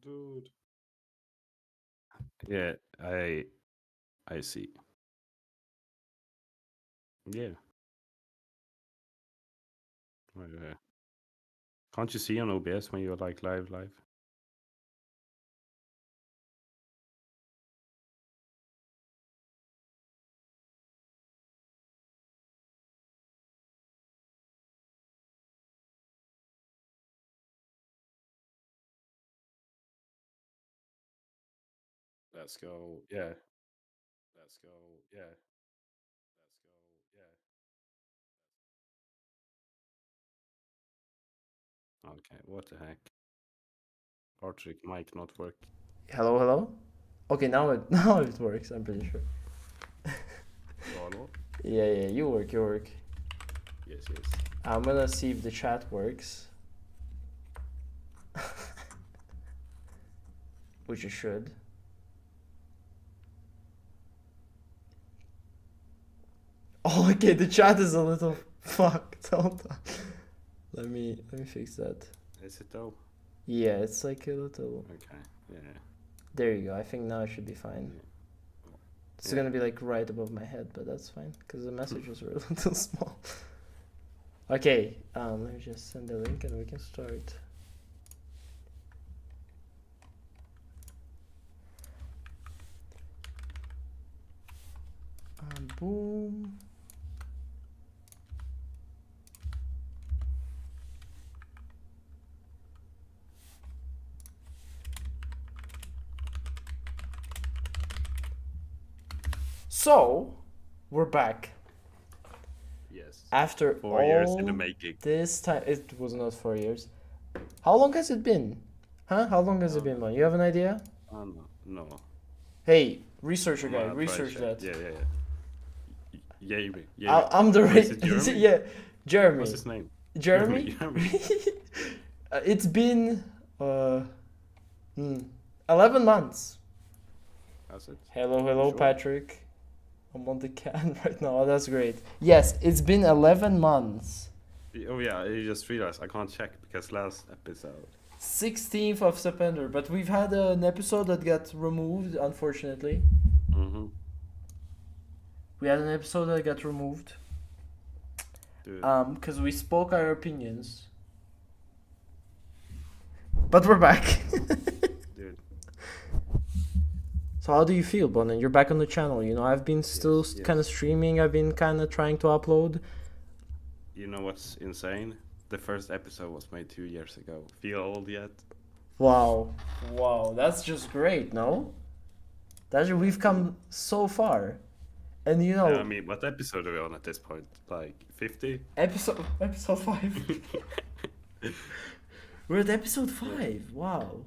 Dude. Yeah, I see. Yeah. Uh, can't you see on OBS when you're like live? Let's go. Yeah. Let's go. Yeah. Let's go. Yeah. Okay. What the heck? Patrick mic not work. Hello, hello. Okay, now it now it works. I'm pretty sure. Hello? Yeah, yeah. You work. You work. Yes. I'm gonna see if the chat works, which it should. Oh, okay. The chat is a little fucked. Hold on. Let me fix that. Is it though? Yeah, it's like a little. Okay. Yeah. There you go. I think now it should be fine. Yeah. It's Yeah. gonna be like right above my head, but that's fine because the messages were a little small. Okay. Let me just send the link and we can start. Boom. So, we're back. Yes. After 4 years in the all making. this time, it was not 4 years. How long has it been? Huh? How long has it been, man? You have an idea? No. Hey, researcher I'm guy, gonna try research check. that. Yeah. I'm the Or is it Jeremy? yeah, Jeremy. What's his name? Jeremy? Jeremy. It's been 11 months. That's it. Hello, Sure. Patrick. I'm on the can right now. Oh, that's great. Yes, it's been 11 months. Oh yeah, I just realized I can't check because last episode. 16th of September, but we've had an episode that got removed, unfortunately. Mm-hmm. We had an episode that got removed. Dude. Because we spoke our opinions. But we're back. Dude. So how do you feel, Bonnen? You're back on the channel. You know, I've been still Yes. kind of streaming. I've been kind of trying to upload. You know what's insane? The first episode was made 2 years ago. Feel old yet? Wow, that's just great, no? We've come so far, and you know. I mean, what episode are we on at this point? Like 50? Episode 5. We're at episode 5. Wow.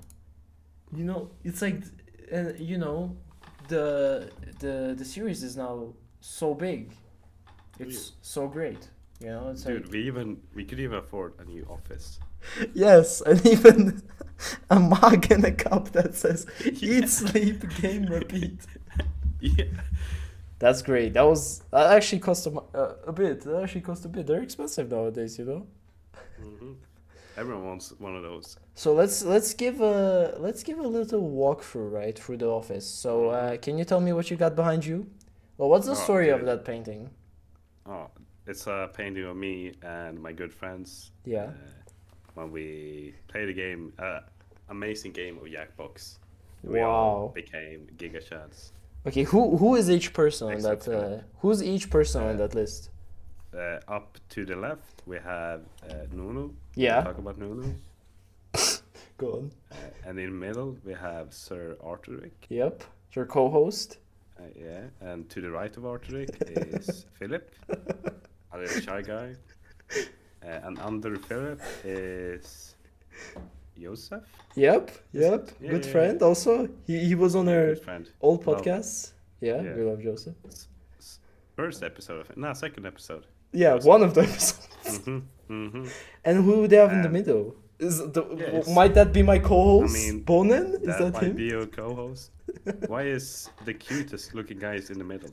You know, it's like, you know, the series is now so big. It's so great. You know, it's Dude, like we could even afford a new office. yes, and even a mug and a cup that says "Eat, sleep, game, repeat." Yeah. That's great. That actually cost a bit. That actually cost a bit. They're expensive nowadays, you know. Mm-hmm. Everyone wants one of those. So let's give a little walkthrough right through the office. So can you tell me what you got behind you? Well, what's the story of that painting? Oh, it's a painting of me and my good friends. Yeah. When we played a game, amazing game of Jackbox. We Wow. all became Giga Chads. Okay, who is each person on Except that? Who's each person on that list? Up to the left, we have Nunu. Yeah. We'll talk about Nunu. Go on. And in the middle, we have Sir Arturic. Yep, your co-host. Yeah, and to the right of Arturic is Philip, a little shy guy. And under Philip is Joseph. Yep. Yeah, Good friend. Also, he was on our Good friend. old podcasts. Yeah, Yeah. we love Joseph. First episode of it. No, second episode. Yeah, Joseph. one of the episodes. And who would they have in the middle? Might that be my co-host? I mean, Bonnen? Is that that might him? be your co-host. Why is the cutest looking guy in the middle?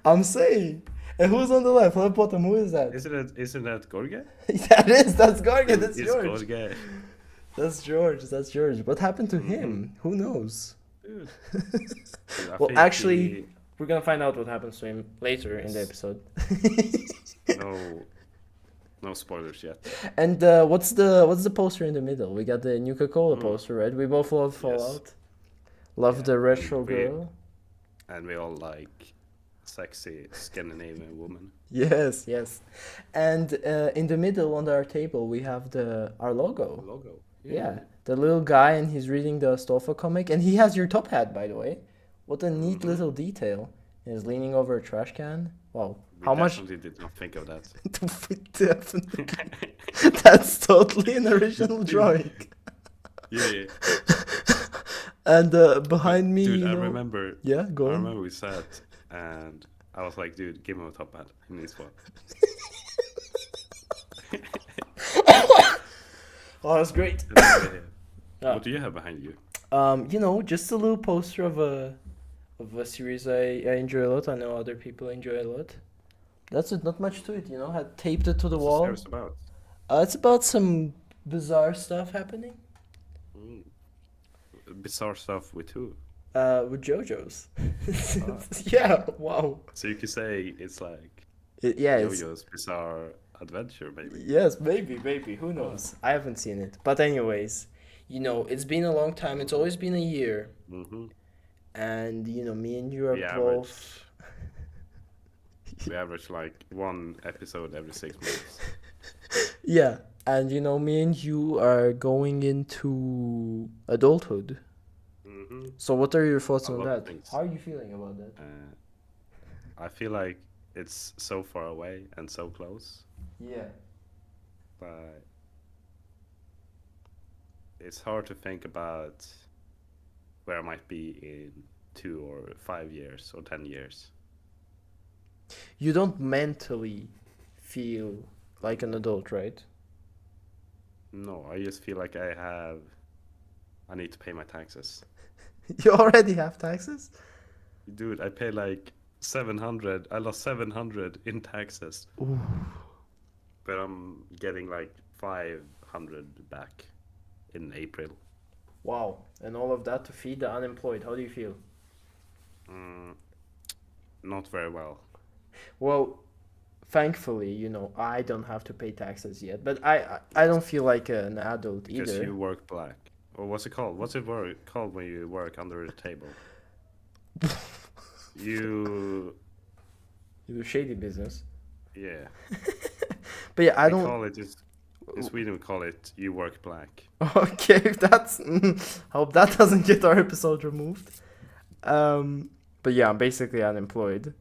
I'm saying. And who's on the left? Left bottom. Who is that? Isn't that Gorge? That's Gorga. That's It's yours. Gorge. That's George. That's George. What happened to Mhm. him? Who knows? Dude. Dude, I Well, think actually, we're gonna find out what happens to him later in the Yes. episode. no spoilers yet. And what's the poster in the middle? We got the Nuka-Cola Mm. poster, right? We both love Yes. Fallout. Love Yeah, the retro and we- girl. And we all like sexy Scandinavian woman. Yes, yes. And in the middle on our table we have our logo. Logo. Yeah, the little guy, and he's reading the Stofa comic, and he has your top hat, by the way. What a neat Mhm. little detail. He's leaning over a trash can. Wow. We How much? definitely did not think of that. We definitely. That's totally an original drawing. Yeah. And behind me, Dude, you I know. remember. Yeah, I go on. remember we sat, and I was like, "Dude, give him a top hat. He needs one." Oh, that's great. And then, Yeah. What do you have behind you? You know, just a little poster of a series I enjoy a lot. I know other people enjoy a lot. That's it. Not much to it, you know. Had taped it to the What's wall. series about? It's about some bizarre stuff happening. Mm. Bizarre stuff with who? With JoJo's. Yeah. Wow. So you could say it's like Yeah. It's JoJo's Bizarre Adventure, maybe. yes. Maybe. Who knows? I haven't seen it. But anyways, you know, it's been a long time. It's always been a year, Mm-hmm. and you know, me and you are We both. We average like one episode every 6 months. Yeah, and you know, me and you are going into adulthood. Mm-hmm. So, what are your thoughts A on lot of that? things. How are you feeling about that? I feel like it's so far away and so close, Yeah. but it's hard to think about where I might be in 2 or 5 years or 10 years. You don't mentally feel like an adult, right? No, I just feel like I need to pay my taxes. You already have taxes? Dude, I pay like 700. I lost 700 in taxes, Ooh. but I'm getting like 500 back in April. Wow. And all of that to feed the unemployed. How do you feel? Not very well. Well, thankfully, you know, I don't have to pay taxes yet, but I don't feel like an adult Because either. you work black. Or what's it called? What's it called when you work under the table? You, You do shady business. yeah. But yeah, I We don't. call it, in Sweden we call it you work black. Okay, that's. Hope that doesn't get our episode removed. But yeah, I'm basically unemployed.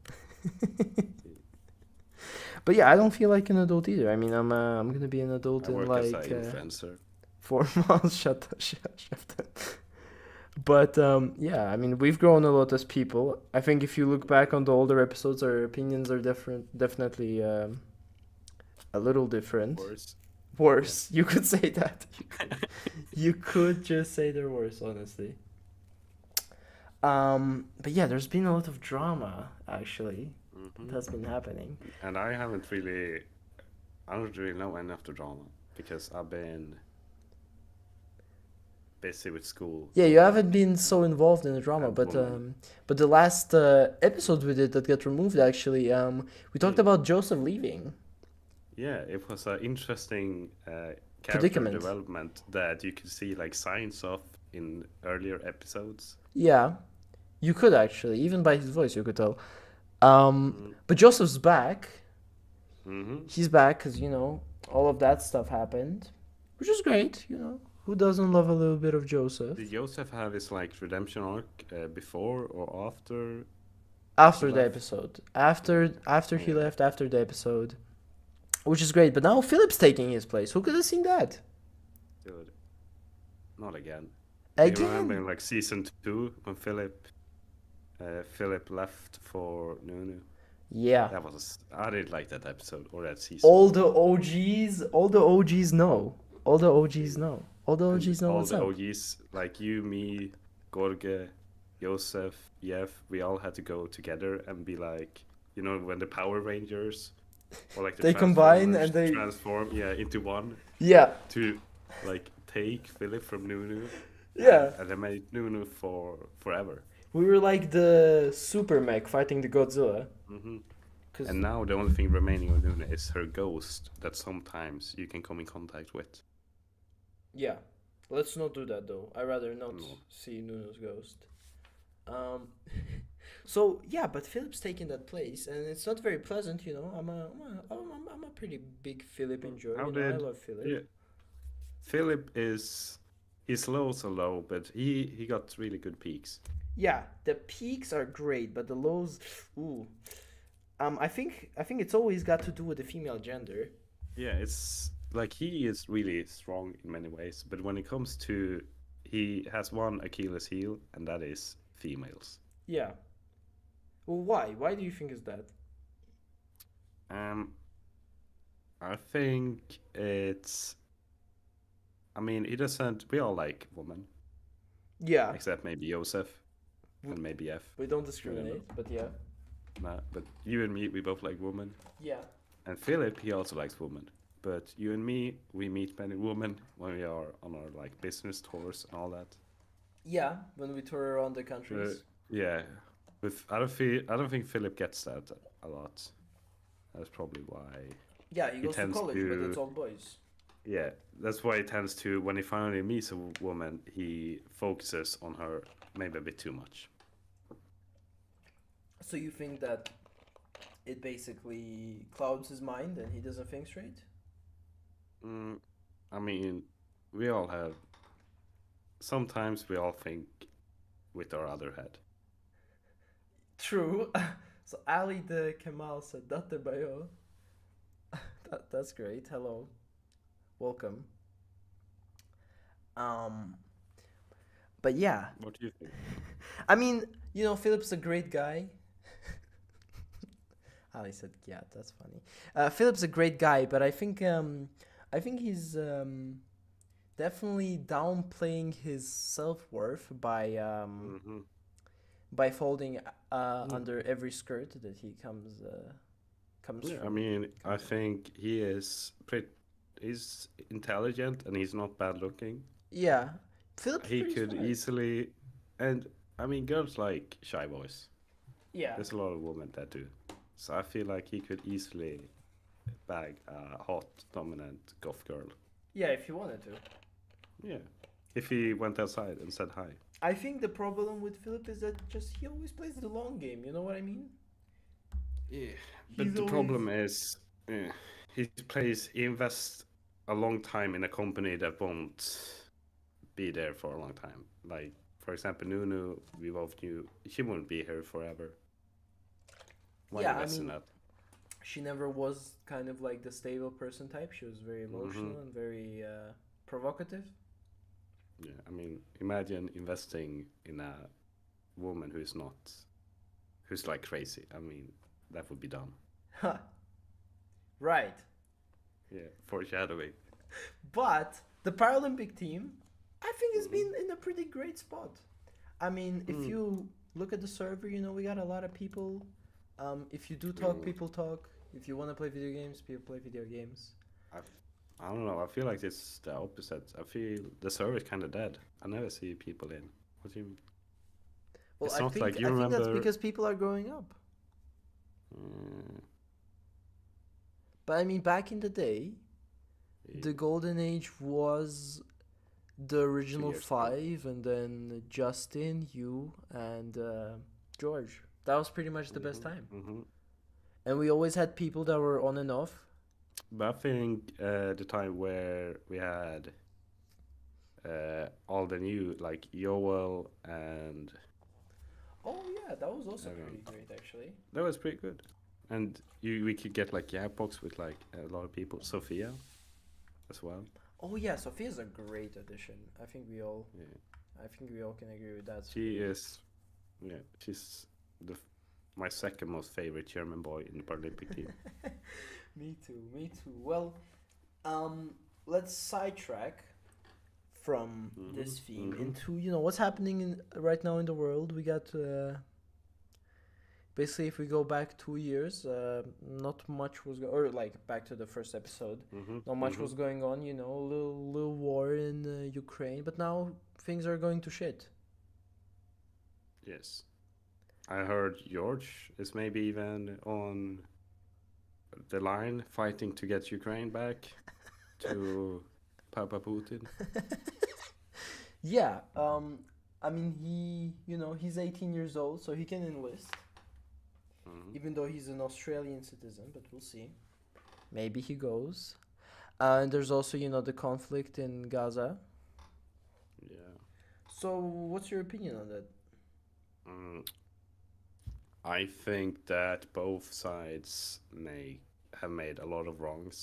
But yeah, I don't feel like an adult either. I mean, I'm gonna be an adult I in work as like an influencer. 4 months. Shut up. But yeah, I mean, we've grown a lot as people. I think if you look back on the older episodes, our opinions are different, definitely a little different. Worse, you could say that. You could just say they're worse, honestly. But yeah, there's been a lot of drama actually that has been happening. And I don't really know any of the drama because I've been busy with school. Yeah, you haven't been so involved in the drama, And but woman. the last episode we did that got removed actually, we talked about Joseph leaving. Yeah, it was an interesting character Predicament. development that you could see like signs of in earlier episodes. Yeah, you could actually, even by his voice, you could tell. Mm. But Joseph's back. Mm-hmm. He's back because, you know, all of that stuff happened, which is great, you know. Who doesn't love a little bit of Joseph? Did Joseph have his like redemption arc before or after? After he the left? episode. After he Yeah. left, after the episode. Which is great. But now Philip's taking his place. Who could have seen that? Dude, not again. Do you remember Again? in like season 2 when Philip left for Nunu? Yeah. I didn't like that episode or that season. All the OGs know. All the OGs know. All the And OGs know all what's the up. OGs, like you, me, Gorge, Joseph, Jeff, we all had to go together and be like, you know, when the Power Rangers or like the They combine Transformers and they- transform, into one Yeah. to like take Philip from Nunu, Yeah, and they made Nunu for forever. we were like the super mech fighting the Godzilla. Hmm. Cause And now the only thing remaining of Nunu is her ghost that sometimes you can come in contact with. yeah, let's not do that though. I rather not No. see Nuno's ghost. Um, so yeah, but Philip's taking that place, and it's not very pleasant. I'm a pretty big Philip enjoyer. How I did love Philip. yeah, Philip is he's low so low, but he got really good peaks. Yeah, the peaks are great, but the lows, ooh. I think it's always got to do with the female gender. Yeah, it's like he is really strong in many ways, but when it comes to he has one Achilles heel, and that is females. Yeah. Well, why? Why do you think is that? Um, I think it's. I mean, he doesn't. We all like women, Yeah, except maybe Joseph and w- maybe F. we don't I don't know. discriminate, but yeah. Nah, but you and me, we both like women. Yeah. And Philip, he also likes women. But you and me, we meet many women when we are on our like business tours and all that. Yeah, when we tour around the Uh, countries. yeah, with I don't think Philip gets that a lot. That's probably why Yeah, he he goes to tends college, but it's to. all boys. Yeah, that's why he tends to when he finally meets a woman, he focuses on her maybe a bit too much. So you think that it basically clouds his mind and he doesn't think straight? Mm, I mean, we all have. Sometimes we all think with our other head. True. So Ali the Kemal said that the bio. That's great. Hello. Welcome. Um but yeah. What do you think? I mean, Philip's a great guy. Ali said, "Yeah, that's funny." Philip's a great guy, but I think he's definitely downplaying his self-worth Hmm. by folding Yeah. under every skirt that he comes Yeah, I from. mean, I Comes from. think he is pretty. He's intelligent and he's not bad looking. Yeah, Philip's He pretty could smart. easily, and I mean, girls like shy boys. Yeah, There's a lot of women that do. So I feel like he could easily bag a hot, dominant goth girl. yeah, if he wanted to. Yeah, if he went outside and said hi. I think the problem with Philip is that just he always plays the long game. You know what I mean? Yeah, but He's the always problem is, he invests a long time in a company that won't be there for a long time. Like, for example, Nunu, we both knew she wouldn't be here forever. Why yeah. I invest in mean, that? she never was kind of like the stable person type. She was very Hmm. emotional and very provocative. Yeah, I mean, imagine investing in a woman who's like crazy. I mean, that would be dumb. Huh. Right. Yeah, foreshadowing. But the Paralympic team, I think, has Hmm. been in a pretty great spot. I mean, if Mm. you look at the server, we got a lot of people. If you do talk, Mm. people talk. If you want to play video games, people play video games. I, I don't know. I feel like it's the opposite. I feel the server is kind of dead. I never see people in. What do you mean? Well, It's I not think like you I think that's remember. because people are growing up. Uh, But I mean, back in the day, yeah, the golden age was the two original years ago. five, and then Justin, you, and George. That was pretty much the best Hmm. time. Hmm. And we always had people that were on and off. But I think the time where we had all the new like Yoel and Oh yeah, that was also everyone, pretty great actually. that was pretty good. And we could get like Jackbox with like a lot of people. Sophia as well. Oh yeah, Sophia's a great addition. Yeah, I think we all can agree with that. she is. Yeah, she's my second most favorite German boy in the Paralympic team. Me too, me too. Well, let's sidetrack from Hmm. this theme Hmm. into what's happening right now in the world. We got basically, if we go back 2 years, not much was or like back to the first episode, Mm-hmm. not much Mm-hmm. was going on. You know, a little war in Ukraine, but now things are going to shit. Yes. I heard George is maybe even on the line fighting to get Ukraine back to Papa Putin. Yeah. I mean, he's 18 years old, so he can enlist, Hmm. even though he's an Australian citizen. But we'll see. Maybe he goes. And there's also, the conflict in Gaza. Yeah. So, what's your opinion on that? Mm, I think that both sides may have made a lot of wrongs,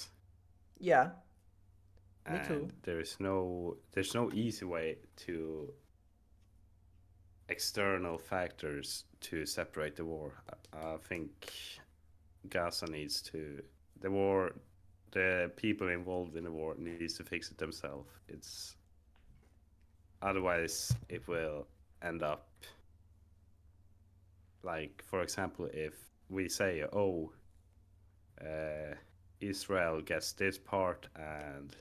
Yeah, me too. and there's no easy way to external factors to separate the war. I think Gaza needs to the war the people involved in the war needs to fix it themselves. It's otherwise it will end up like, for example, if we say, oh, Israel gets this part and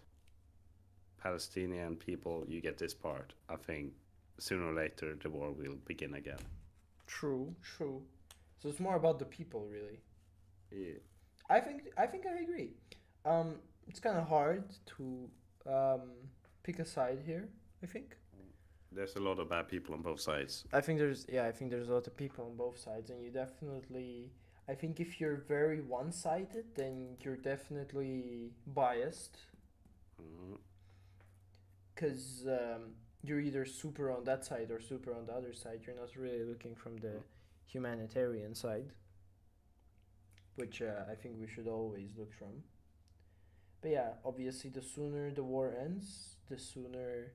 Palestinian people you get this part, I think sooner or later the war will begin again. True, true. So it's more about the people, really. Yeah. I think I agree. It's kind of hard to pick a side here. I think. There's a lot of bad people on both sides. I think there's a lot of people on both sides, and you definitely. I think if you're very one-sided, then you're definitely biased, Mhm. because you're either super on that side or super on the other side. You're not really looking from the humanitarian side, which I think we should always look from. But yeah, obviously, the sooner the war ends, the sooner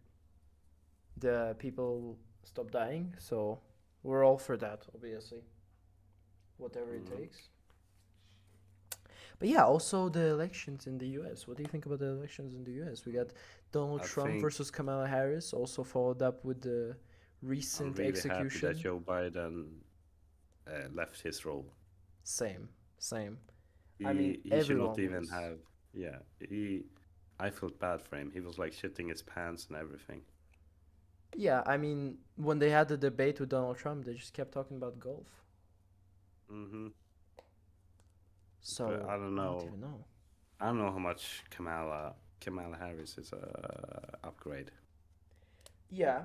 the people stop dying. So we're all for that, obviously, whatever it Mhm. takes. But yeah, also the elections in the U.S. What do you think about the elections in the U.S.? We got Donald I Trump think versus Kamala Harris, also followed up with the I'm recent really happy that execution. Joe Biden left his role. Same, same. I mean, He should not everyone even was. have. Yeah, I felt bad for him. He was like shitting his pants and everything. Yeah, I mean, when they had the debate with Donald Trump, they just kept talking about golf. Hmm. But So I don't I don't know. even know. I don't know how much Kamala Harris is a upgrade. Yeah,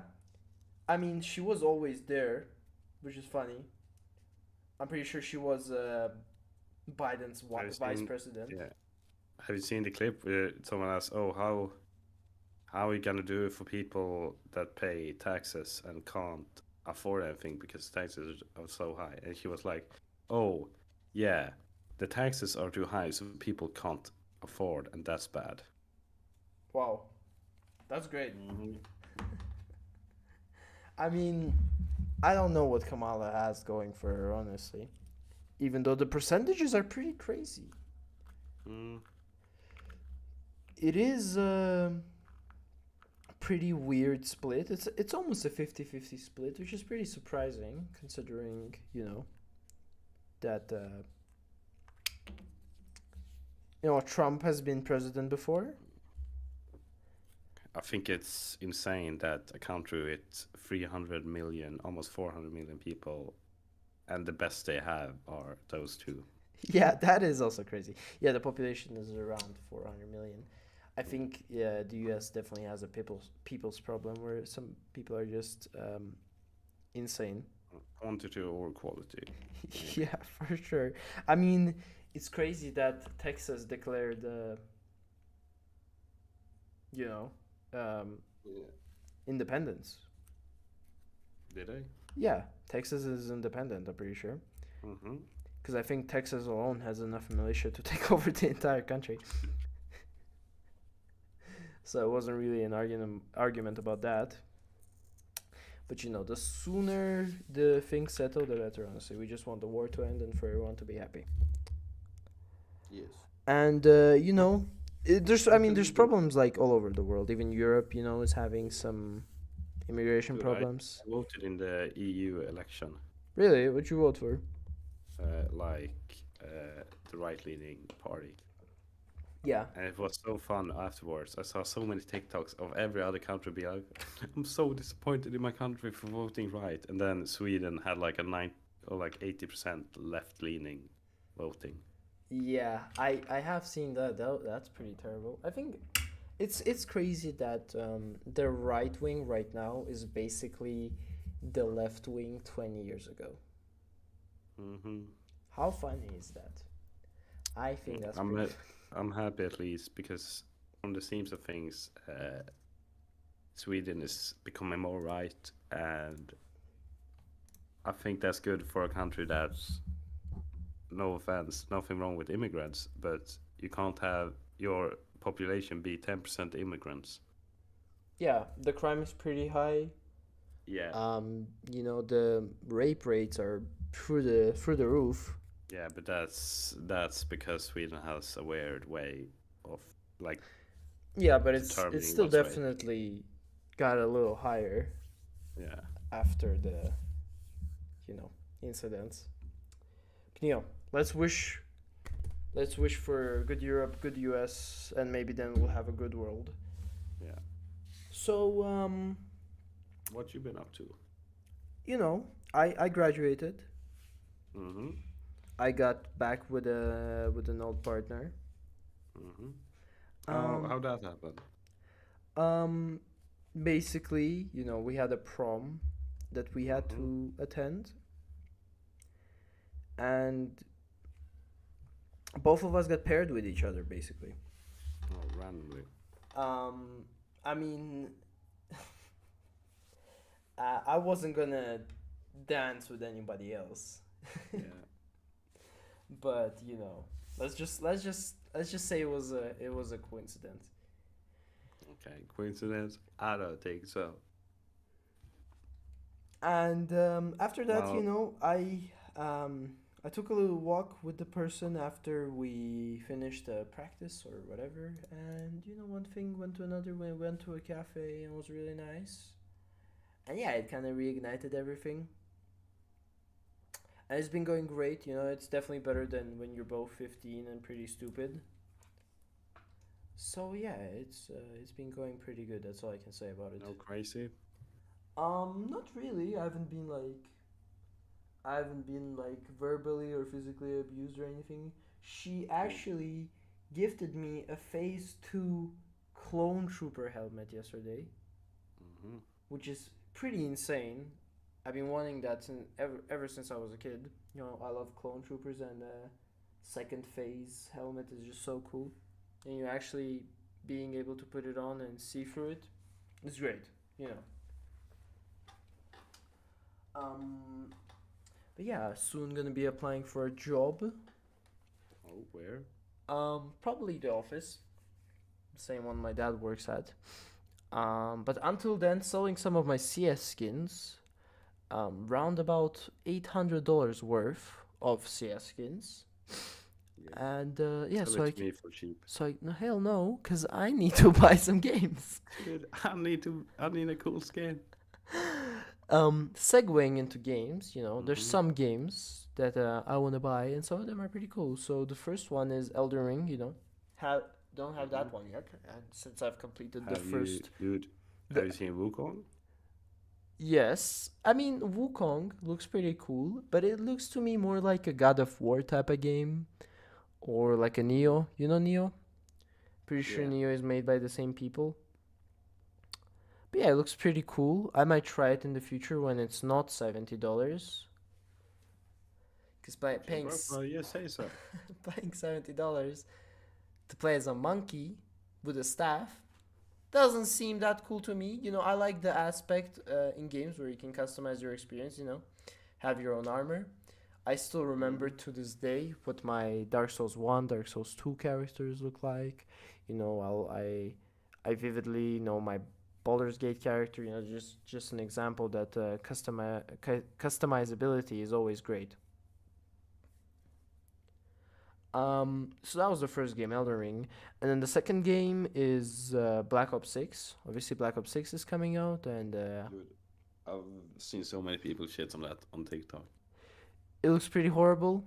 I mean, she was always there, which is funny. I'm pretty sure she was Biden's Have you vice seen? president. Yeah. Have you seen the clip where someone asks, "Oh, how are you gonna do it for people that pay taxes and can't afford anything because taxes are so high?" And she was like, "Oh, yeah, the taxes are too high, so people can't afford, and that's bad." Wow, that's great. Hmm. I mean, I don't know what Kamala has going for her, honestly. Even though the percentages are pretty crazy, Mm, it is a pretty weird split. It's almost a 50-50 split, which is pretty surprising considering, that Trump has been president before. I think it's insane that a country with 300 million, almost 400 million people, and the best they have are those two. Yeah, that is also crazy. Yeah, the population is around 400 million. I think, yeah, the US definitely has a people's problem where some people are just insane. Quantity over quality, maybe. Yeah, for sure. I mean, it's crazy that Texas declared, you know, um, Yeah. independence. Did I? Yeah, Texas is independent, I'm pretty sure. Mm-hmm. Because I think Texas alone has enough militia to take over the entire country. So it wasn't really an argument about that. But the sooner the things settle, the better, honestly. We just want the war to end and for everyone to be happy. Yes. And, I mean, there's Hopefully, problems like all over the world. Even Europe, is having some immigration dude, I problems. voted in the EU election. Really? What you vote for? like the right-leaning party. Yeah. And it was so fun afterwards. I saw so many TikToks of every other country be like, I'm so disappointed in my country for voting right. And then Sweden had like a 9 or like 80% left-leaning voting. Yeah, I have seen that. That's pretty terrible. I think it's crazy that the right wing right now is basically the left wing 20 years ago. Hmm. How funny is that? I think that's I'm pretty ha- funny. I'm happy at least because from the seams of things, Sweden is becoming more right, and I think that's good for a country that's, no offense, nothing wrong with immigrants, but you can't have your population be 10% immigrants. Yeah, the crime is pretty high. Yeah, The rape rates are through the roof. yeah, but that's because Sweden has a weird way of like Yeah, but it's determining still what's rape. definitely got a little higher Yeah, after the you know incidents. But, let's wish for good Europe, good US, and maybe then we'll have a good world. yeah. So What you been up to? I graduated. Mm-hmm. I got back with an old partner. Mm-hmm. Um How that happened? um Basically, we had a prom that we had Mm-hmm. to attend, and both of us got paired with each other basically. Oh, randomly. I mean, I wasn't gonna dance with anybody else, Yeah. but let's just say it was a coincidence. Okay. Coincidence? I don't think so. And after that, Well, I took a little walk with the person after we finished practice or whatever, and one thing went to another. We went to a cafe and it was really nice. And yeah, it kind of reignited everything. And it's been going great. It's definitely better than when you're both 15 and pretty stupid. So yeah, it's been going pretty good. That's all I can say about it. no crazy. Not really. I haven't been like verbally or physically abused or anything. She Cool. actually gifted me a Phase 2 clone trooper helmet yesterday, Mm-hmm. which is pretty insane. I've been wanting that ever since I was a kid. I love clone troopers, and second phase helmet is just so cool. And you actually being able to put it on and see through it is great. You know. Um, but yeah, soon gonna be applying for a job. Oh, where? Probably the office, same one my dad works at. But until then, selling some of my CS skins. Round about $800 worth of CS skins. Yeah. And yeah, Sell it to me for cheap. no, hell no, cause I need to buy some games. Dude, I need a cool skin. Segueing into games, there's Mm-hmm. some games that I want to buy, and some of them are pretty cool. So the first one is Elden Ring. Have don't have Mm-hmm. that one yet, and since I've completed the Have you, first, dude? Have the you seen Wukong? yes, I mean Wukong looks pretty cool, but it looks to me more like a God of War type of game, or like a Mm-hmm. Neo. You know Neo? Pretty sure Yeah. Neo is made by the same people. But yeah, it looks pretty cool. I might try it in the future when it's not $70. Because by Okay, bro. You say so. paying $70 to play as a monkey with a staff doesn't seem that cool to me. I like the aspect in games where you can customize your experience. Have your own armor. I still remember Mm-hmm. to this day what my Dark Souls 1, Dark Souls 2 characters look like. I vividly know my Baldur's Gate character. Just an example that customizability is always great. So that was the first game, Elden Ring, and then the second game is Black Ops 6. Obviously, Black Ops 6 is coming out, and Dude, I've seen so many people shit on that on TikTok. It looks pretty horrible,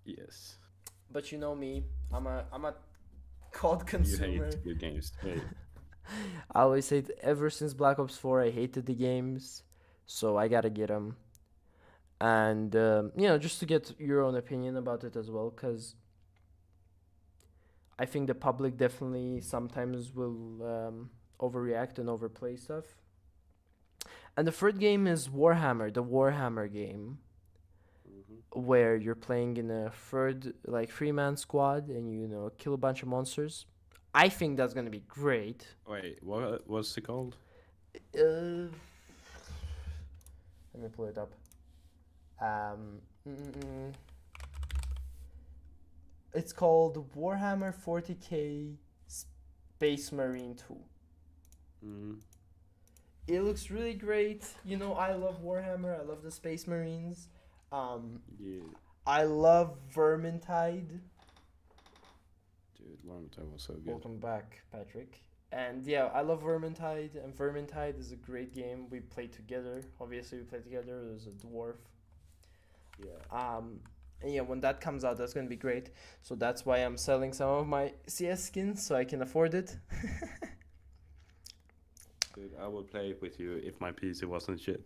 Yes. but you know me. I'm a COD You consumer. hate good games. Hey. I always say ever since Black Ops 4, I hated the games, so I gotta get them. And just to get your own opinion about it as well, because I think the public definitely sometimes will overreact and overplay stuff. And the third game is Warhammer, the Warhammer game, where you're playing in a third, like 3-man squad, and kill a bunch of monsters. I think that's gonna be great. Wait, what's it called? Let me pull it up. Um, mm, mm. It's called Warhammer 40k Space Marine 2. Mm. It looks really great. I love Warhammer. I love the Space Marines. Yeah. I love Vermintide. Dude, Vermintide was so good. Welcome back, Patrick. And yeah, I love Vermintide, and Vermintide is a great game. We played together. Obviously, we played together. There's a dwarf. Yeah. And yeah, when that comes out, that's gonna be great. So that's why I'm selling some of my CS skins so I can afford it. Dude, I would play it with you if my PC wasn't shit.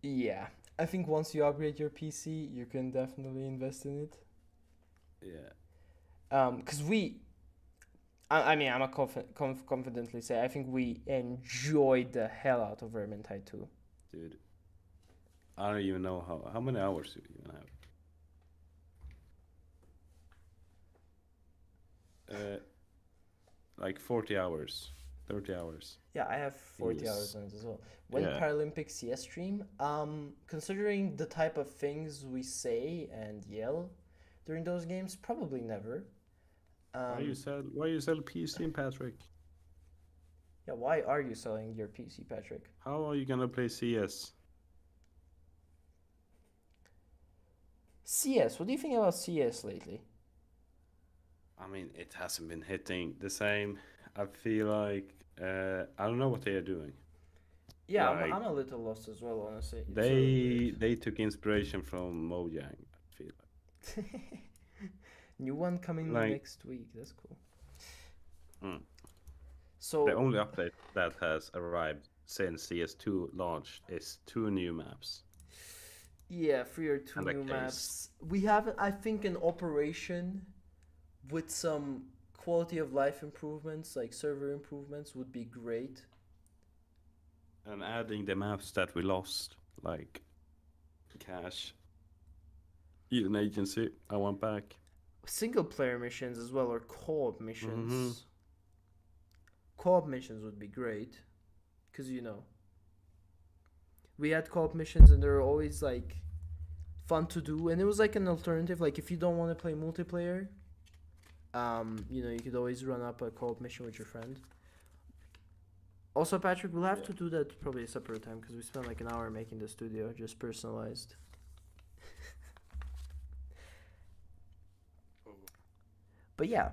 Yeah, I think once you upgrade your PC, you can definitely invest in it. Yeah. Cause I mean, I'm a confidently say I think we enjoyed the hell out of Vermintide 2. Dude, I don't even know how many hours do you even have? Like 40 hours, 30 hours. Yeah, I have 40 hours on it as well. When Paralympic CS stream, considering the type of things we say and yell during those games, probably never. Why you sell PC, Patrick? Yeah, why are you selling your PC, Patrick? How are you gonna play CS? CS, what do you think about CS lately? I mean, it hasn't been hitting the same. I feel like I don't know what they are doing. Yeah, Like, I'm a little lost as well, honestly. They took inspiration from Mojang, I feel like. New one coming Like- next week. That's cool. Mm. So The only update that has arrived since CS2 launched is 2 new maps. yeah, 3 or 2 And a new case. maps. We have, I think, an operation with some quality of life improvements, like server improvements, would be great. And adding the maps that we lost, like Cash, Eden Agency, I want back. Single player missions as well, or co-op missions. Mhm. Co-op missions would be great, because we had co-op missions and they were always like fun to do, and it was like an alternative. Like if you don't want to play multiplayer, you could always run up a co-op mission with your friend. Also, Patrick, we'll have to do that probably a separate time because we spent like an hour making the studio just personalized. But yeah,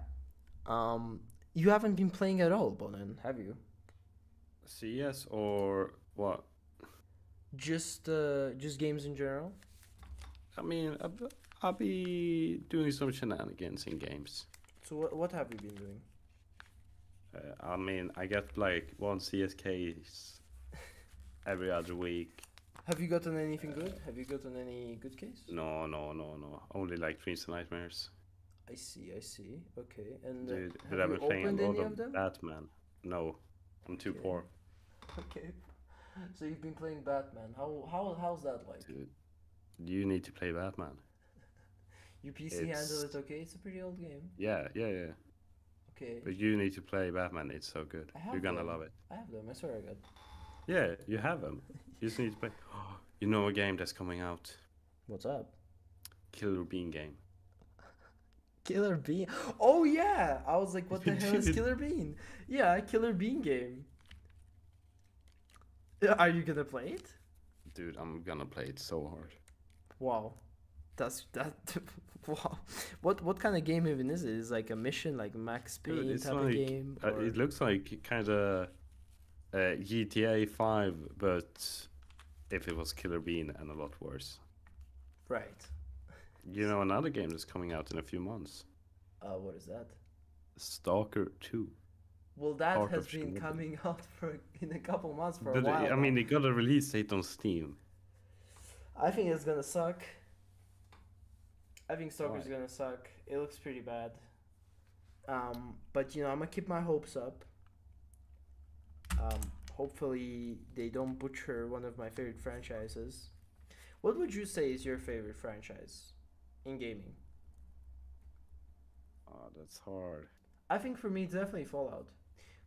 you haven't been playing at all, Bonnen, have you? CS or what? Just games in general. I mean, I'll be doing some shenanigans in games. So what have you been doing? I mean, I get like 1 CS case every other week. Have you gotten anything good? Have you gotten any good case? No. Only like Dreams and Nightmares. I see. Okay, and Dude, have but I've you been playing opened a any lot of them? Batman. No, I'm too Okay. poor. Okay, so you've been playing Batman. How's that like? Dude, you need to play Batman. Your PC handle it okay? It's a pretty old game. Yeah. Okay. But you need to play Batman. It's so good. I have You're gonna them. love it. I have them. I swear I got. Yeah, you have them. You just need to play. You know a game that's coming out? What's up? Killer Bean game. Killer Bean. Oh yeah! I was like, what the hell is Dude. Killer Bean? Yeah, Killer Bean game. Are you gonna play it? Dude, I'm gonna play it so hard. Wow, that's that. Wow, what kind of game even is it? Is it like a mission, like Max Dude, Payne it's type of like game? Or... it looks like kind of GTA 5, but if it was Killer Bean and a lot worse. Right. You know another game that's coming out in a few months? What is that? Stalker 2, Well, that Heart has of been Chernobyl. coming out for in a couple months for a But while I now. mean, they got a release date on Steam. I think it's gonna suck. I think Stalker's Why? gonna suck. It looks pretty bad. But I'm gonna keep my hopes up. Hopefully they don't butcher one of my favorite franchises. What would you say is your favorite franchise in gaming? Oh, that's hard. I think for me it's definitely Fallout.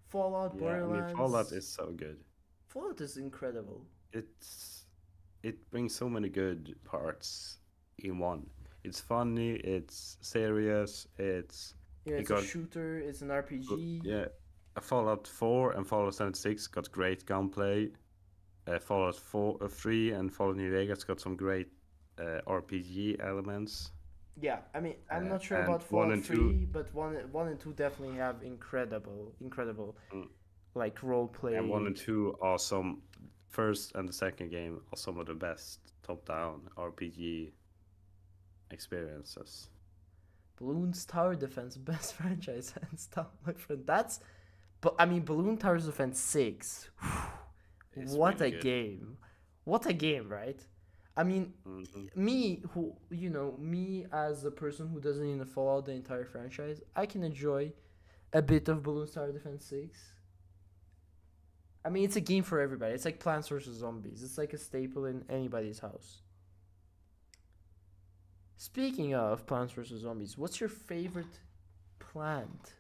Fallout, Yeah, I mean, Fallout Borderlands. is so good. Fallout is incredible. It's it brings so many good parts in one. It's funny, it's serious, it It's a got shooter. It's an RPG. yeah. Fallout 4 and Fallout 76 got great gunplay. Fallout 3 and Fallout New Vegas got some great RPG elements. Yeah, I mean, I'm not sure And about one Fallout and two, 3, but one and 2 definitely have incredible, mm, like role and one play. and two are some. First and the second game are some of the best top-down RPG experiences. Balloon's Tower Defense, best franchise hands down, my friend. But I mean, Balloon Tower Defense 6. It's What really a good. game! What a game, right? I mean, Hmm. me as a person who doesn't even follow the entire franchise, I can enjoy a bit of Balloon Tower Defense 6. I mean, it's a game for everybody. It's like Plants vs. Zombies. It's like a staple in anybody's house. Speaking of Plants vs. Zombies, what's your favorite plant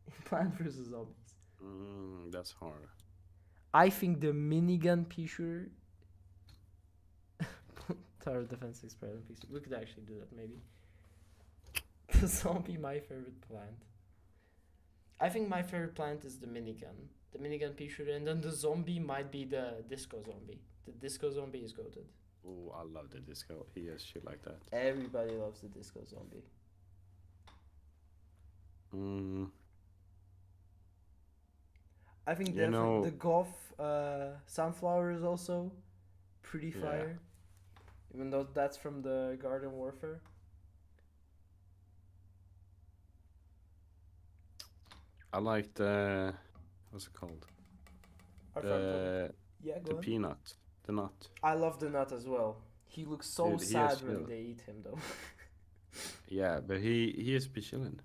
in Plants vs. Zombies? That's hard. I think the minigun pea shooter. Tower Defense Experiment pea shooter. We could actually do that maybe. The zombie, my favorite plant. I think my favorite plant is the minigun. The minigun pea shooter, and then the zombie might be the disco zombie. The disco zombie is goated. Oh, I love the disco. He has shit like that. Everybody loves the disco zombie. Mm, I think you definitely know, the golf sunflower is also pretty yeah, fire, even though that's from the Garden Warfare. I like the what's it called? Our friend Tony. The Yeah, the go on. peanut, the nut. I love the nut as well. He looks so Dude, he is sad when chill. they eat him though. Yeah, but he is be chilling.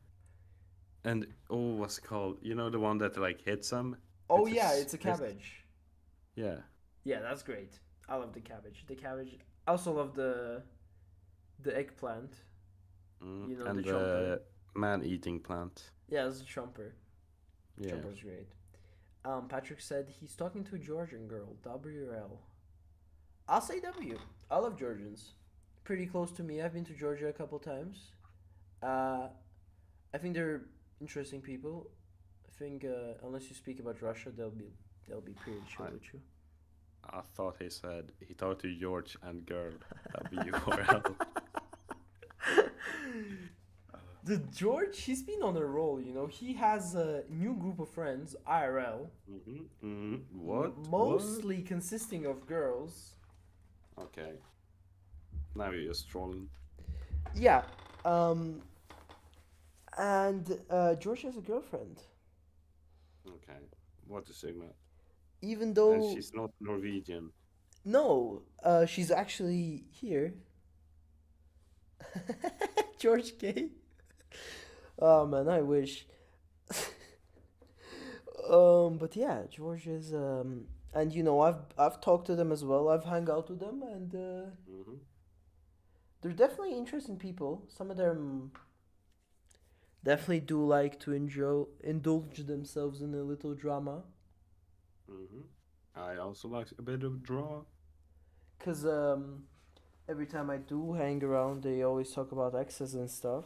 And oh, what's it called? You know the one that like hits him? Oh It's yeah, just it's a it's cabbage. yeah. Yeah, that's great. I love the cabbage. The cabbage. I also love the eggplant. The And chomper. the man-eating plant. Yeah, it's a chomper. Yeah. Chomper's great. Patrick said he's talking to a Georgian girl. WL. I'll say W. I love Georgians. Pretty close to me. I've been to Georgia a couple times. Uh, I think they're interesting people. I think unless you speak about Russia, they'll be pretty chill I, with you. I thought he said he talked to George and girl. WRL. The George, he's been on a roll. He has a new group of friends, IRL, What? mostly consisting of girls. What? Okay. Now you're just trolling. Yeah. And George has a girlfriend, Okay. What is Sigma? even And though she's not Norwegian. no, she's actually here. George K. Oh man, I wish. But yeah, George is and I've talked to them as well. I've hung out with them, and Hmm. they're definitely interesting people. Some of them definitely do like to indulge themselves in a little drama. Hmm. I also like a bit of draw. Cause every time I do hang around, they always talk about exes and stuff,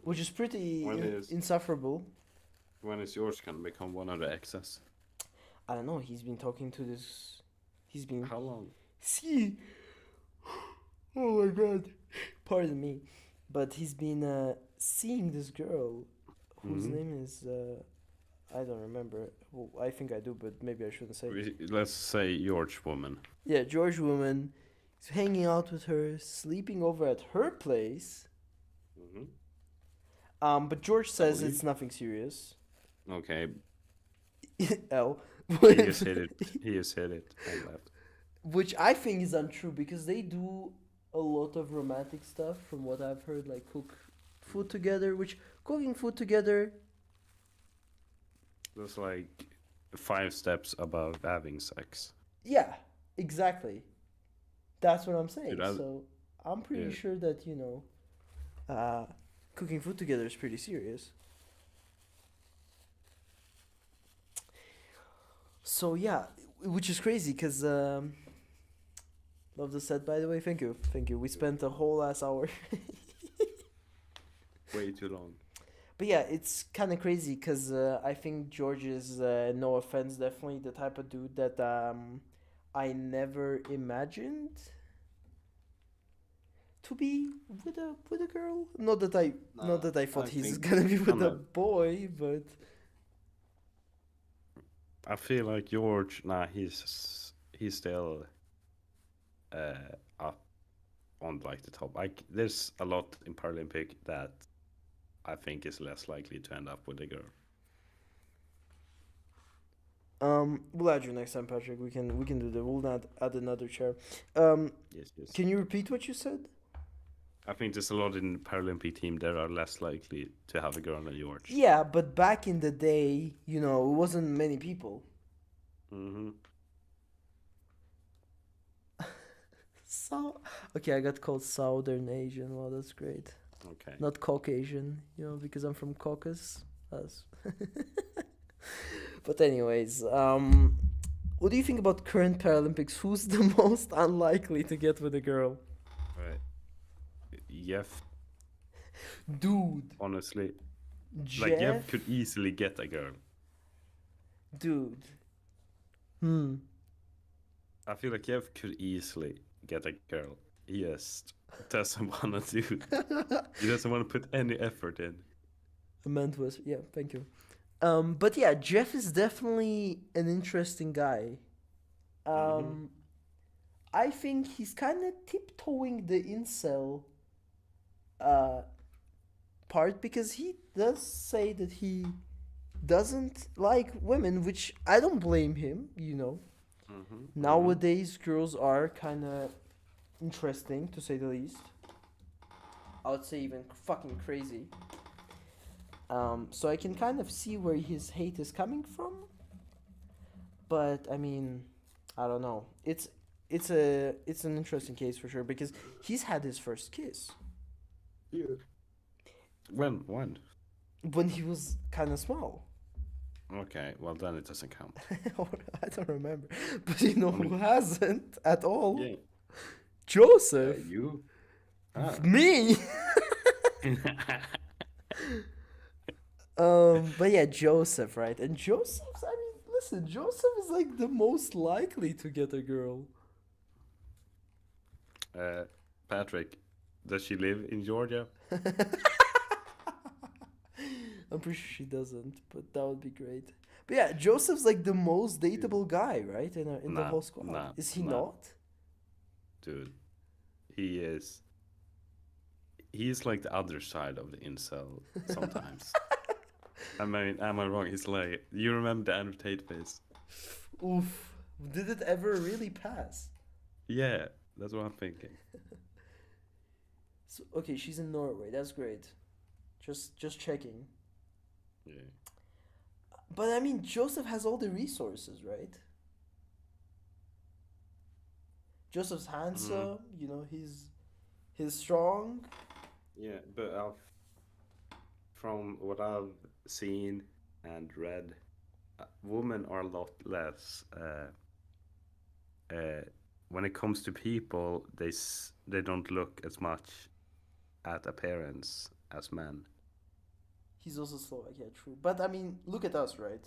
which is pretty When is insufferable. when is yours gonna become one of the exes? I don't know. He's been talking to this. He's been How long? see. Oh my god. Pardon me, but he's been seeing this girl, whose Hmm. name is I don't remember. Well, I think I do, but maybe I shouldn't say. Let's say George woman. Yeah, George woman. He's hanging out with her, sleeping over at her place. Hmm. But George I says believe. it's nothing serious. Okay, L. he just hit it. He just hit it and left. Which I think is untrue because they do a lot of romantic stuff from what I've heard, like cook food together, which cooking food together, That's like 5 steps above having sex. yeah, exactly. That's what I'm Dude, saying. So I'm pretty yeah. sure that, uh, cooking food together is pretty serious. So yeah, which is crazy because love the set, by the way. Thank you, thank you. We spent a whole last hour. Way too long. But yeah, it's kind of crazy because I think George is, no offense, definitely the type of dude that I never imagined to be with a girl. Not that I thought I he's think gonna be with I'm a a, boy, but I feel like George. Nah, he's still up on like the top. Like there's a lot in Paralympic that I think is less likely to end up with a girl. we'll add you next time, Patrick. We can do that. We'll not add another chair. Um, Yes, yes. can you repeat what you said? I think there's a lot in the Paralympic team that are less likely to have a girl than George. Yeah, but back in the day, it wasn't many people. Mm-hmm. So okay, I got called Southern Asian. Wow, that's great. Okay. Not Caucasian, because I'm from Caucasus. Us. But anyways, what do you think about current Paralympics? Who's the most unlikely to get with a girl? Right. Jeff, Dude, honestly, like Jeff Jeff, could easily get a girl. dude. Hmm. I feel like Jeff could easily get a girl. He just doesn't want to do. He doesn't want to put any effort in. Meant was, yeah. Thank you. But yeah, Jeff is definitely an interesting guy. Mm-hmm. Um, I think he's kind of tiptoeing the incel uh part because he does say that he doesn't like women, which I don't blame him. Mm-hmm. Mm-hmm. Nowadays, girls are kind of interesting to say the least. I would say even fucking crazy. So I can kind of see where his hate is coming from, but I mean, I don't know. It's an interesting case for sure because he's had his first kiss Yeah. When? when he was kind of small. Okay, well then it doesn't count. I don't remember, but you know I mean, who hasn't at all? yeah. Joseph. You. Ah. Me. But yeah, Joseph, right? And Joseph's, I mean, listen, Joseph is like the most likely to get a girl. Patrick, does she live in Georgia? I'm pretty sure she doesn't, but that would be great. But yeah, Joseph's like the most dateable guy, right? In the Nah, whole squad. nah, Is he nah, not? dude. He is. He's like the other side of the incel sometimes. I mean, am I wrong? He's like, you remember the Andrew Tate face? Oof. Did it ever really pass? Yeah, that's what I'm thinking. So, okay, she's in Norway. That's great. Just checking. Yeah. But I mean, Joseph has all the resources, right? Joseph's Mm-hmm. handsome. He's strong. Yeah, but from what I've seen and read, women are a lot less. When it comes to people, they don't look as much at appearance as men. He's also Slovak. Yeah, true. But I mean, look at us, right?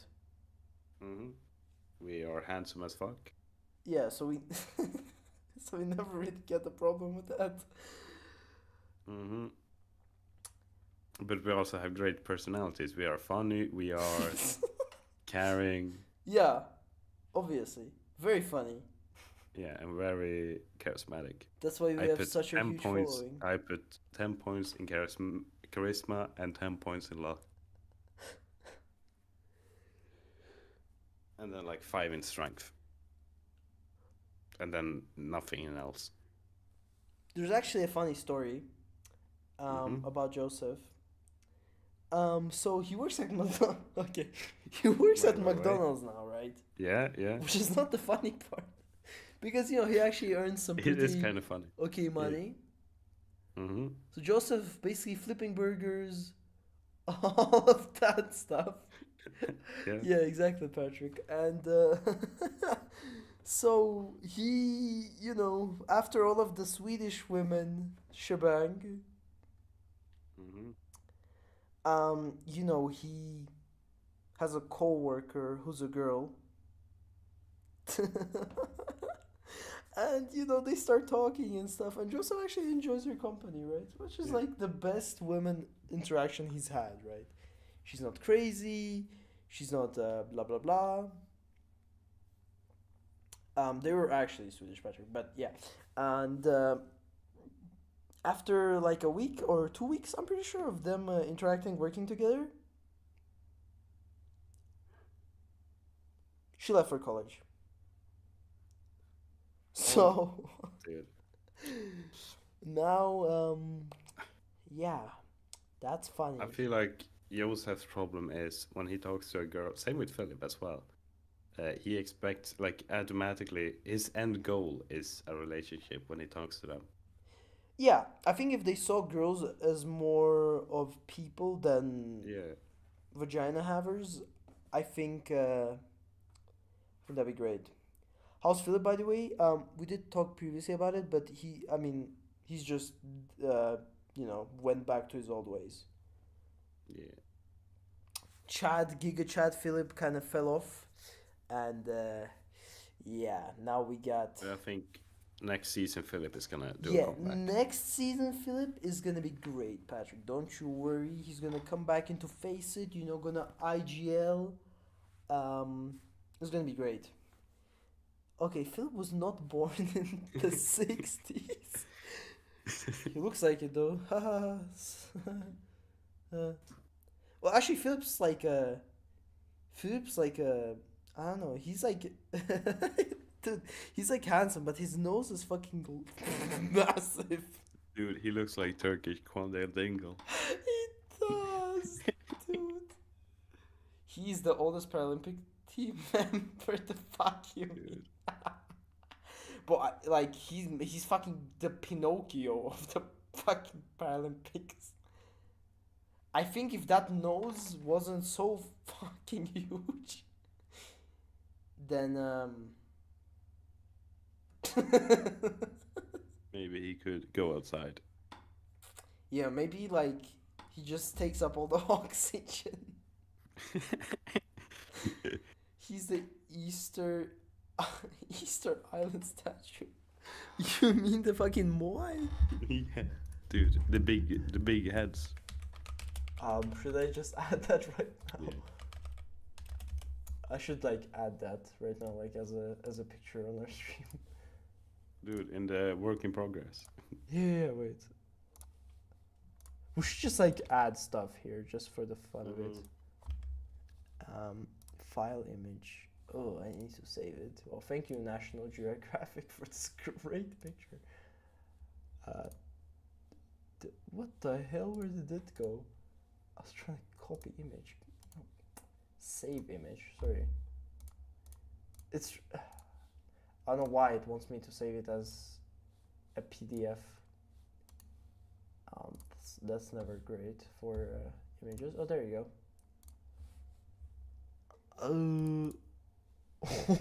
Mm-hmm. We are handsome as fuck. Yeah. So we so we never really get the problem with that. Mm-hmm. But we also have great personalities. We are funny. We are caring. Yeah, obviously, very funny. Yeah, and very charismatic. That's why we I have put such a 10 huge points. following. I put 10 points in charisma and 10 points in luck, and then like 5 in strength, and then nothing else. There's actually a funny story Mm-hmm. about Joseph. So he works at McDonald's. Okay, he works at Right. McDonald's now, right? Yeah, yeah. Which is not the funny part, because he actually earns some It is pretty kind of funny. okay Yeah. money. Mm-hmm. So Joseph basically flipping burgers, all of that stuff. Yeah. Yeah, exactly, Patrick. And so he, after all of the Swedish women shebang, Mm-hmm. he has a co-worker who's a girl. And they start talking and stuff, and Joseph actually enjoys her company, right? Which is Yeah. like the best women interaction he's had, right? She's not crazy, she's not blah blah blah. They were actually Swedish, Patrick, but yeah. And after like a week or 2 weeks, I'm pretty sure of them interacting, working together, she left for college. Oh, So dude. now, yeah, that's funny. I feel like Joseph's problem is when he talks to a girl. Same with Philip as well. He expects like automatically his end goal is a relationship when he talks to them. Yeah, I think if they saw girls as more of people than Yeah. vagina havers, I think that'd be great. How's Philip, by the way? We did talk previously about it, but he's just, uh, went back to his old ways. Yeah. Giga Chad Philip kind of fell off, and yeah, now we got. But I think next season Philip is gonna do a Yeah, comeback. next season Philip is gonna be great, Patrick. Don't you worry. He's gonna come back into Face It. Gonna IGL. It's gonna be great. Okay, Philip was not born in the 60s. He looks like it though. Uh, well, actually, Philip's like a. I don't know. He's like. Dude, he's like handsome, but his nose is fucking massive. Dude, he looks like Turkish Quandale Dingle. He does, dude. He's the oldest Paralympic team member. The fuck you mean? Dude. But like he's fucking the Pinocchio of the fucking Paralympics. I think if that nose wasn't so fucking huge, then Maybe he could go outside. yeah, maybe like he just takes up all the oxygen. He's the Easter Island statue. You mean the fucking Moai? Yeah. Dude, the big heads. Should I just add that right now? Yeah. I should like add that right now, like as a picture on our stream. Dude, in the work in progress. Yeah, wait. We should just like add stuff here just for the fun of it. File image. Oh, I need to save it. Well, thank you, National Geographic, for this great picture. What the hell? Where did it go? I was trying to copy image. No. Save image. Sorry. It's. I don't know why it wants me to save it as a PDF. That's never great for images. Oh, there you go.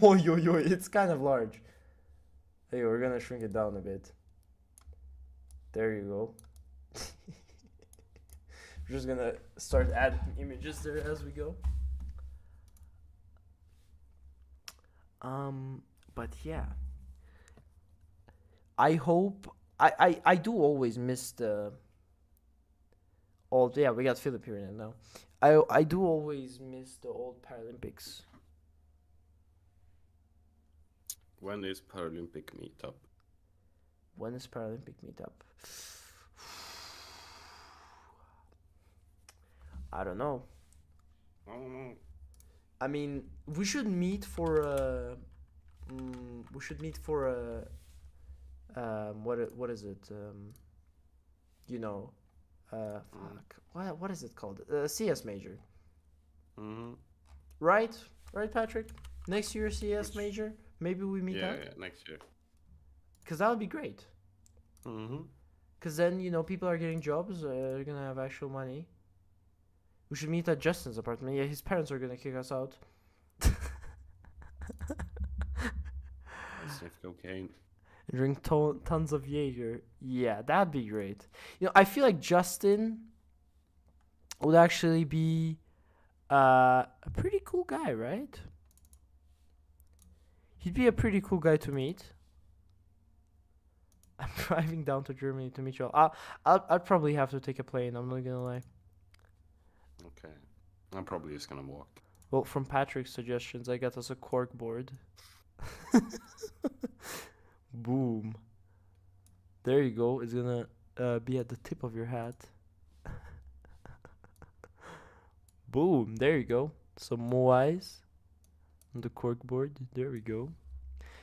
Oh, yo, it's kind of large. Hey, we're gonna shrink it down a bit. There you go. We're just gonna start adding images there as we go. But yeah. I hope I do always miss the old. Yeah, we got Philip here now. I do always miss the old Paralympics. When is Paralympic meetup? When is Paralympic meetup? I don't know. I don't know. I mean, we should meet for a. We should meet for a. What is it? You know, fuck. What is it called? CS major. Mm-hmm. Right, Patrick. Next year CS Which- major. Maybe we meet up. Yeah, next year. Cause that would be great. Mm-hmm. Cause then people are getting jobs. They're gonna have actual money. We should meet at Justin's apartment. Yeah, his parents are gonna kick us out. Sniff cocaine. Drink tons of Jaeger. Yeah, that'd be great. I feel like Justin would actually be a pretty cool guy, right? He'd be a pretty cool guy to meet. I'm driving down to Germany to meet you all. I'd probably have to take a plane. I'm not gonna lie. Okay. I'm probably just gonna walk. Well, from Patrick's suggestions, I got us a cork board. Boom. There you go. It's gonna be at the tip of your hat. Boom. There you go. Some Moais on the cork board. There we go.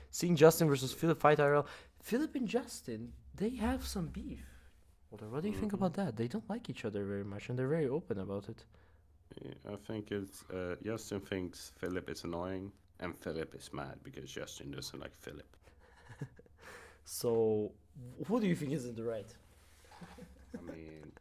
Seeing Justin versus Philip fight IRL. Philip and Justin, they have some beef. What do you think about that? They don't like each other very much, and they're very open about it. Yeah, I think it's Justin thinks Philip is annoying, and Philip is mad because Justin doesn't like Philip. So, who do you think is in the right? I mean,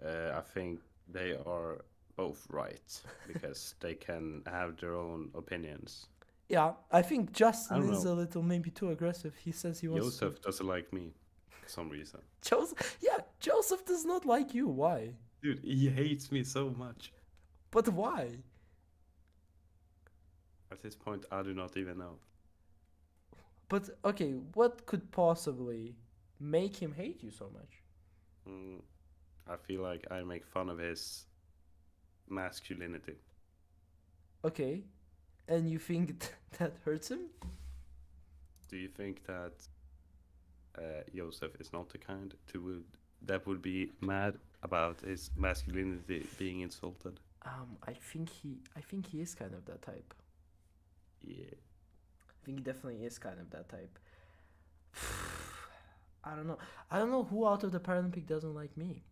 I think they are both right because they can have their own opinions. Yeah, I think I Justin don't is know. a little maybe too aggressive. He says he wants Joseph doesn't like me for some reason. Joseph, yeah, Joseph does not like you. Why? Dude, he hates me so much. But why? At this point, I do not even know. But okay, what could possibly make him hate you so much? I feel like I make fun of his masculinity. Okay, and you think that hurts him? Do you think that Joseph is not the kind that would be mad about his masculinity being insulted? I think he is kind of that type. Yeah. I think he definitely is kind of that type. I don't know. I don't know who out of the Paralympic doesn't like me.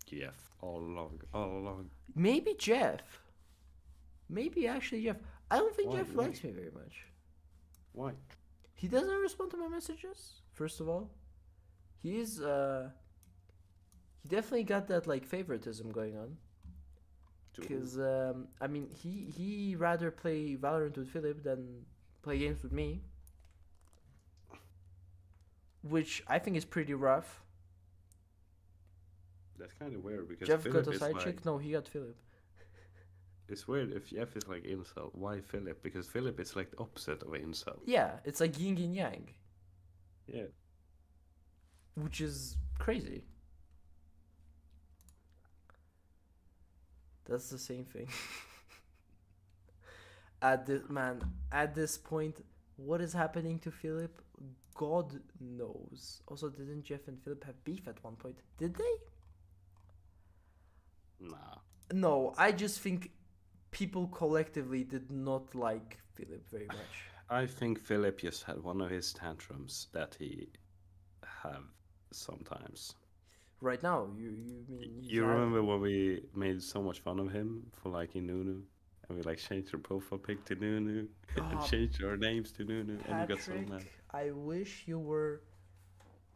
Jeff, all along. Maybe Jeff. Maybe actually Jeff. I don't think Why? Jeff likes me very much. Why? He doesn't respond to my messages. First of all, he definitely got that like favoritism going on. Because I mean, he rather play Valorant with Philip than play games with me, which I think is pretty rough. That's kind of weird because Jeff Philip got a is side like, chick. No, he got Philip. It's weird if Jeff is like incel. Why Philip? Because Philip is like the opposite of incel. Yeah, it's like yin and yang, Yeah. which is crazy. That's the same thing. At this point, what is happening to Philip? God knows. Also, didn't Jeff and Philip have beef at one point? Did they? Nah. No, I just think people collectively did not like Philip very much. I think Philip just had one of his tantrums that he have sometimes. Right now, you mean You remember when we made so much fun of him for liking Nunu? And we like changed our profile pic to Nunu and changed our names to Nunu and we got so mad. I wish you were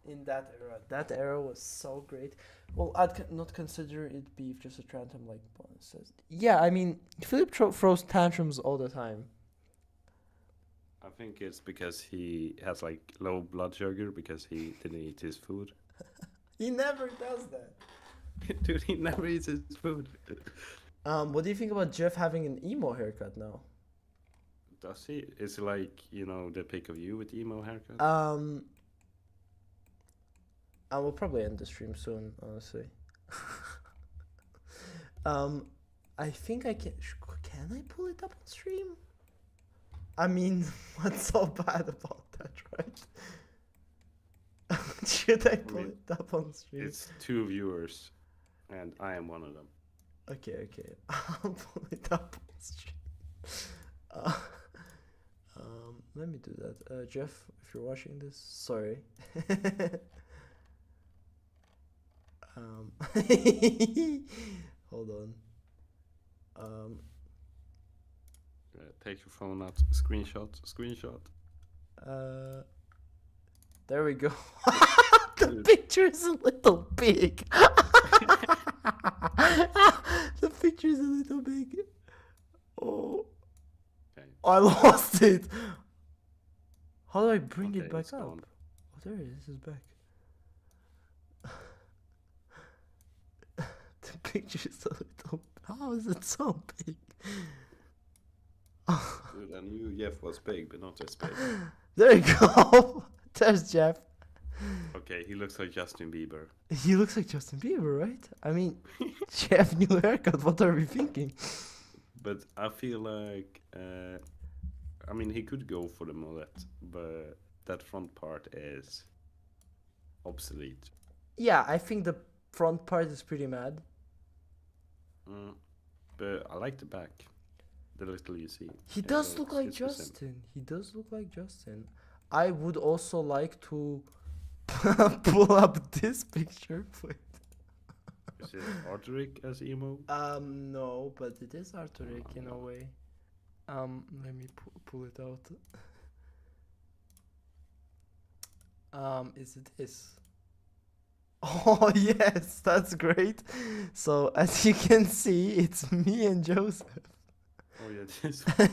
in that era. That era was so great. Well, I'd not consider it beef, just a tantrum like Bonnen says. Yeah, I mean, Philip throws tantrums all the time. I think it's because he has like low blood sugar because he didn't eat his food. He never does that. Dude, he never eats his food. What do you think about Jeff having an emo haircut now? Does he? Is it like, the pic of you with emo haircut? I will probably end the stream soon, honestly. I think I can. Can I pull it up on stream? I mean, what's so bad about that, right? Should I pull it up on stream? It's 2 viewers, and I am one of them. Okay. I'll pull it up on stream. Let me do that. Jeff, if you're watching this, sorry. Hold on. Take your phone out. Screenshot. There we go. The picture is a little big. The picture is a little big. Oh. Okay. I lost it. How do I bring it back up? Gone. Oh, there it is. It's back. The picture is a little. How is it so big? Dude, I knew Jeff was big, but not as big. There you go. There's Jeff. Okay, he looks like Justin Bieber. He looks like Justin Bieber, right? I mean, Jeff, new haircut. What are we thinking? But I feel like, I mean, he could go for the mullet, but that front part is obsolete. Yeah, I think the front part is pretty mad. But I like the back. The little you see. He does look like Justin. He does look like Justin. I would also like to pull up this picture. Is it Arthuric as emo? No, but it is Arthuric in a way. Let me pull it out. Is it this? Oh yes, that's great. So as you can see, it's me and Joseph. Oh yeah, this one.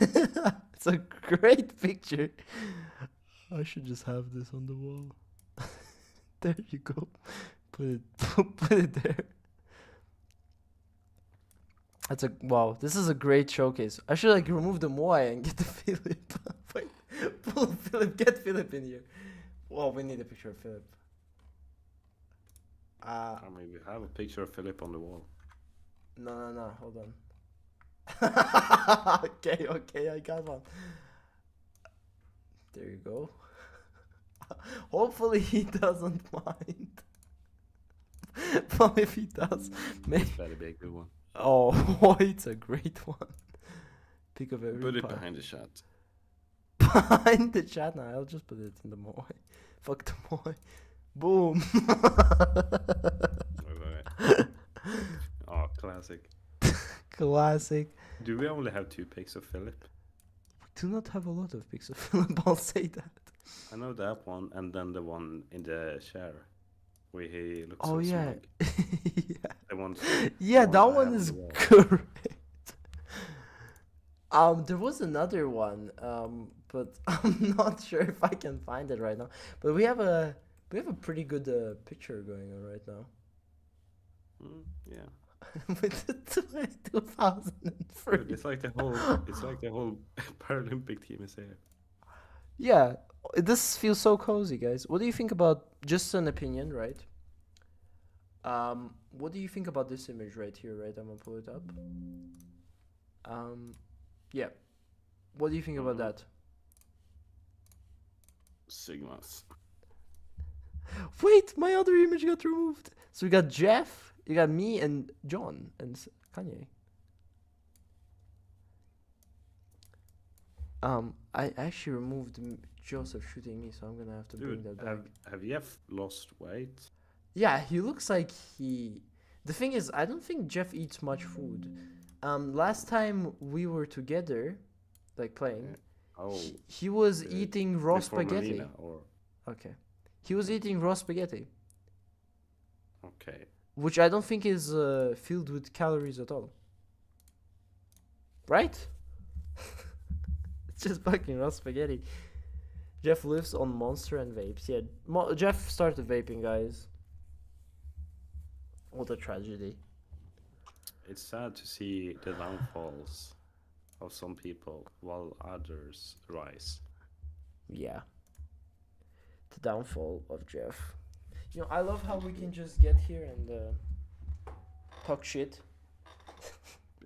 It's a great picture. I should just have this on the wall. There you go. Put it there. That's a wow. This is a great showcase. I should like remove the Moai and get the Philip. Wait, pull Philip. Get Philip in here. Well, we need a picture of Philip. I mean, we have a picture of Philip on the wall. No. Hold on. Okay, I got one. There you go. Hopefully he doesn't mind. But if he does, maybe. It's better be a good one. Oh, it's a great one. Pick of every Put it part. behind the shot. Behind the chat now. I'll just put it in the Moai. Fuck the Moai. Boom. Wait. Oh, classic. Classic. Do we only have 2 pics of Philip? We do not have a lot of pics of Philip, I'll say that. I know that one, and then the one in the chair where he looks Oh so yeah. smug. Yeah. The one, Yeah, the that one I one have is on the wall. correct. There was another one, but I'm not sure if I can find it right now. But we have a pretty good picture going on right now. Yeah. With the 2003. Dude, it's like the whole Paralympic team is here. Yeah, this feels so cozy, guys. What do you think about, just an opinion, right? What do you think about this image right here, right? I'm gonna pull it up. Yeah. What do you think about that? Sigmas. Wait, my other image got removed. So we got Jeff, you got me, and John, and Kanye. I actually removed Joseph shooting me, so I'm gonna have to bring that back. Have Jeff lost weight? Yeah, he looks like he. The thing is, I don't think Jeff eats much food. Last time we were together, like playing, he was eating raw spaghetti. Melina, or... Okay, he was eating raw spaghetti. Okay. Which I don't think is filled with calories at all. Right? It's just fucking raw spaghetti. Jeff lives on Monster and vapes. Yeah, Jeff started vaping, guys. What a tragedy. It's sad to see the downfalls of some people while others rise. Yeah. The downfall of Jeff. You know, I love how we can just get here and talk shit.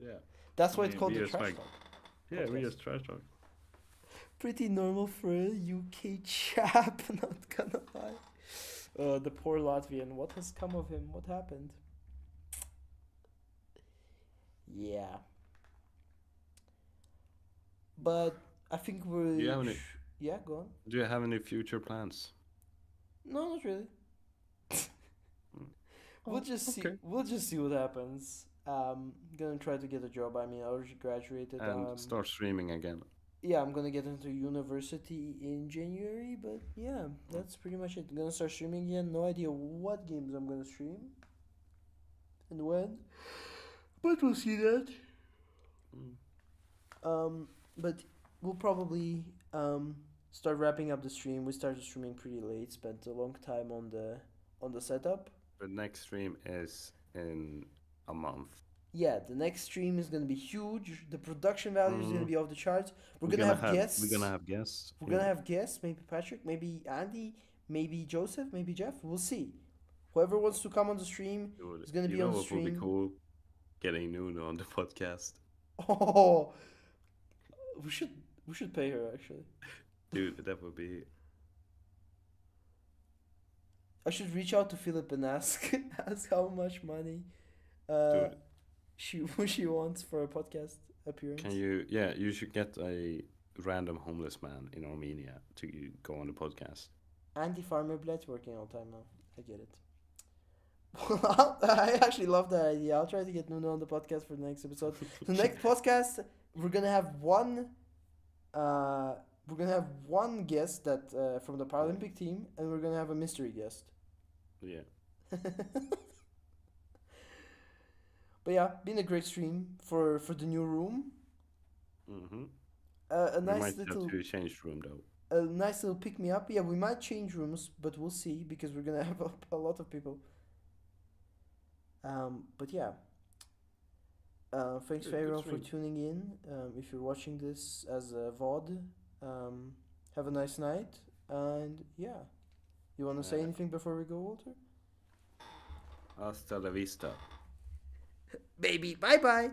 Yeah. That's why it's called we the just trash like talk. yeah, we podcast. just trash talk. Pretty normal for a UK chap, not gonna lie. The poor Latvian. What has come of him? What happened? Yeah. But I think Do you have any yeah, go on. Do you have any future plans? No, not really. We'll Oh, just see. okay. We'll just see what happens. Gonna try to get a job. I mean, I already graduated. And start streaming again. Yeah, I'm gonna get into university in January. But yeah, Mm. that's pretty much it. Gonna start streaming again. No idea what games I'm gonna stream and when, but we'll see that. But we'll probably start wrapping up the stream. We started streaming pretty late. Spent a long time on the setup. The next stream is in a month. Yeah, the next stream is gonna be huge. The production value is gonna be off the charts. We're gonna have guests. We're gonna have guests. We're gonna have guests. Maybe Patrick. Maybe Andy. Maybe Joseph. Maybe Jeff. We'll see. Whoever wants to come on the stream is gonna be on the stream. What would be cool? Getting Nuno on the podcast. Oh, we should pay her actually. Dude, that would be. I should reach out to Philip and ask how much money Dude. she wants for a podcast appearance. Can you? Yeah, you should get a random homeless man in Armenia to go on the podcast. Andy Farmerblatt's working all the time now. I get it. I actually love that idea. I'll try to get Nuno on the podcast for the next episode. The next podcast, we're gonna have one. We're gonna have one guest that from the Paralympic team, and we're gonna have a mystery guest. Yeah. But yeah, been a great stream for the new room. A We nice might little have to change room though. a nice little pick me up. Yeah, we might change rooms, but we'll see because we're gonna have a lot of people. But yeah. Thanks Good for everyone for stream. tuning in. If you're watching this as a VOD, have a nice night. And yeah, you want to say anything before we go, Walter? Hasta la vista. Baby, bye bye.